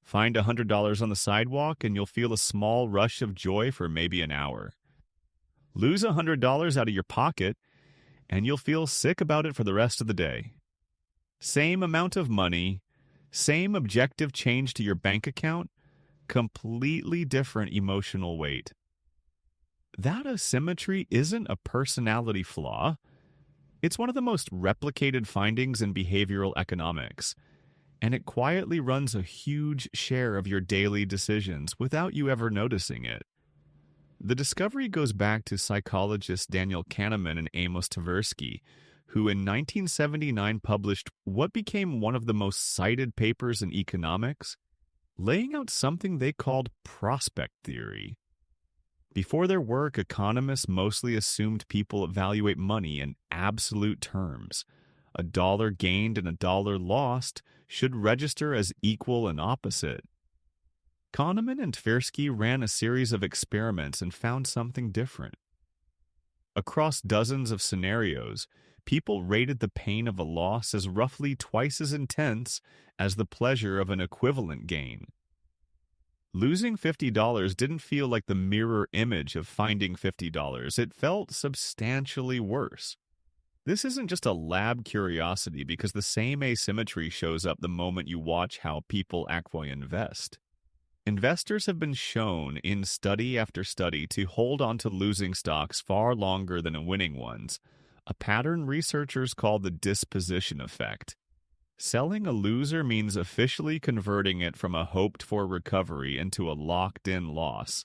Find $100 on the sidewalk and you'll feel a small rush of joy for maybe an hour. Lose $100 out of your pocket and you'll feel sick about it for the rest of the day. Same amount of money, same objective change to your bank account, completely different emotional weight. That asymmetry isn't a personality flaw. It's one of the most replicated findings in behavioral economics, and it quietly runs a huge share of your daily decisions without you ever noticing it. The discovery goes back to psychologists Daniel Kahneman and Amos Tversky, who in 1979 published what became one of the most cited papers in economics, laying out something they called prospect theory. Before their work, economists mostly assumed people evaluate money in absolute terms. A dollar gained and a dollar lost should register as equal and opposite. Kahneman and Tversky ran a series of experiments and found something different. Across dozens of scenarios, people rated the pain of a loss as roughly twice as intense as the pleasure of an equivalent gain. Losing $50 didn't feel like the mirror image of finding $50. It felt substantially worse. This isn't just a lab curiosity because the same asymmetry shows up the moment you watch how people actually invest. Investors have been shown in study after study to hold on to losing stocks far longer than winning ones, a pattern researchers call the disposition effect. Selling a loser means officially converting it from a hoped-for recovery into a locked-in loss,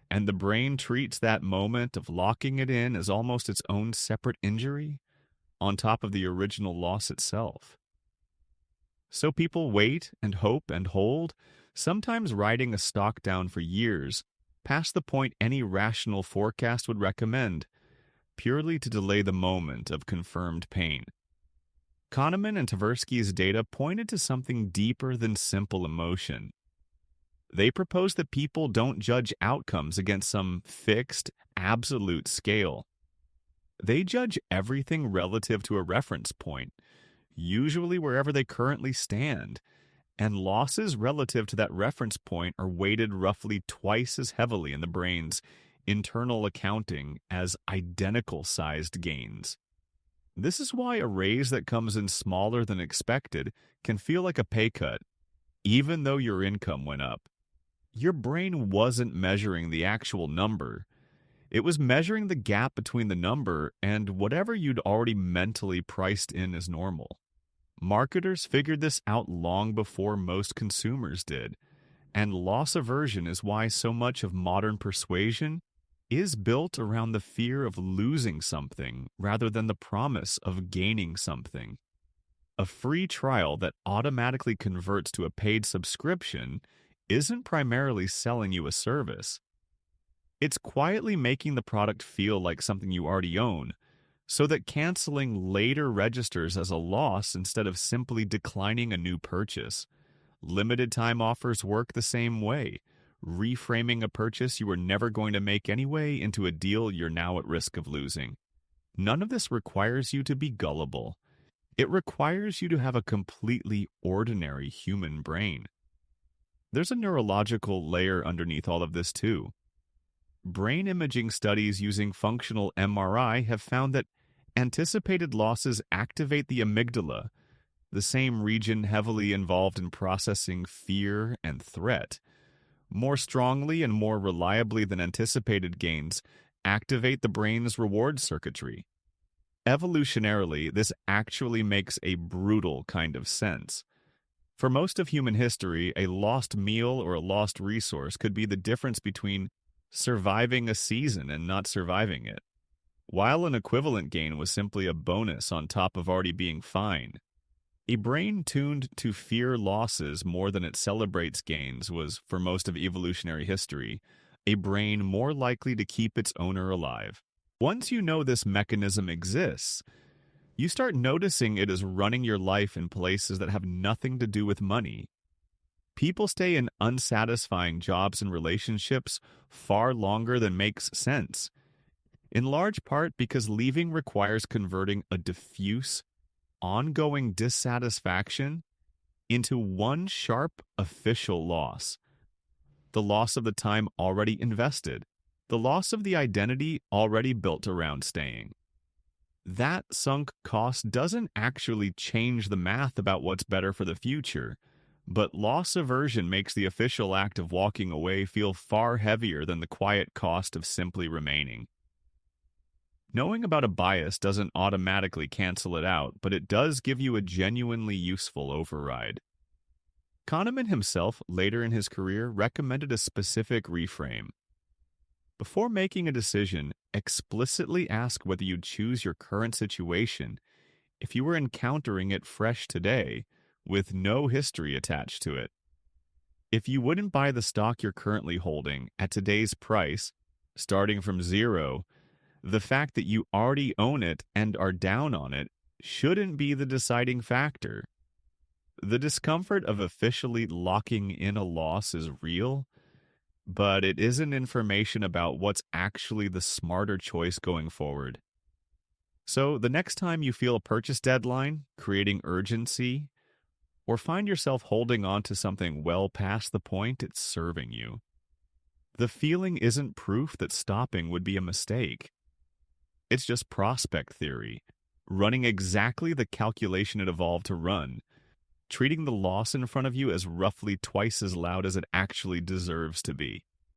and the brain treats that moment of locking it in as almost its own separate injury, on top of the original loss itself. So people wait and hope and hold, sometimes riding a stock down for years, past the point any rational forecast would recommend, purely to delay the moment of confirmed pain. Kahneman and Tversky's data pointed to something deeper than simple emotion. They proposed that people don't judge outcomes against some fixed, absolute scale. They judge everything relative to a reference point, usually wherever they currently stand, and losses relative to that reference point are weighted roughly twice as heavily in the brain's internal accounting as identical-sized gains. This is why a raise that comes in smaller than expected can feel like a pay cut, even though your income went up. Your brain wasn't measuring the actual number. It was measuring the gap between the number and whatever you'd already mentally priced in as normal. Marketers figured this out long before most consumers did, and loss aversion is why so much of modern persuasion is built around the fear of losing something rather than the promise of gaining something. A free trial that automatically converts to a paid subscription isn't primarily selling you a service. It's quietly making the product feel like something you already own, so that canceling later registers as a loss instead of simply declining a new purchase. Limited time offers work the same way, reframing a purchase you were never going to make anyway into a deal you're now at risk of losing. None of this requires you to be gullible. It requires you to have a completely ordinary human brain. There's a neurological layer underneath all of this too. Brain imaging studies using functional MRI have found that anticipated losses activate the amygdala, the same region heavily involved in processing fear and threat. More strongly and more reliably than anticipated gains, activate the brain's reward circuitry. Evolutionarily, this actually makes a brutal kind of sense. For most of human history, a lost meal or a lost resource could be the difference between surviving a season and not surviving it, while an equivalent gain was simply a bonus on top of already being fine. A brain tuned to fear losses more than it celebrates gains was, for most of evolutionary history, a brain more likely to keep its owner alive. Once you know this mechanism exists, you start noticing it is running your life in places that have nothing to do with money. People stay in unsatisfying jobs and relationships far longer than makes sense, in large part because leaving requires converting a diffuse, ongoing dissatisfaction into one sharp official loss: the loss of the time already invested, the loss of the identity already built around staying. That sunk cost doesn't actually change the math about what's better for the future, but loss aversion makes the official act of walking away feel far heavier than the quiet cost of simply remaining. Knowing about a bias doesn't automatically cancel it out, but it does give you a genuinely useful override. Kahneman himself, later in his career, recommended a specific reframe. Before making a decision, explicitly ask whether you'd choose your current situation if you were encountering it fresh today, with no history attached to it. If you wouldn't buy the stock you're currently holding at today's price, starting from zero, the fact that you already own it and are down on it shouldn't be the deciding factor. The discomfort of officially locking in a loss is real, but it isn't information about what's actually the smarter choice going forward. So the next time you feel a purchase deadline, creating urgency, or find yourself holding on to something well past the point it's serving you, the feeling isn't proof that stopping would be a mistake. It's just prospect theory, running exactly the calculation it evolved to run, treating the loss in front of you as roughly twice as loud as it actually deserves to be.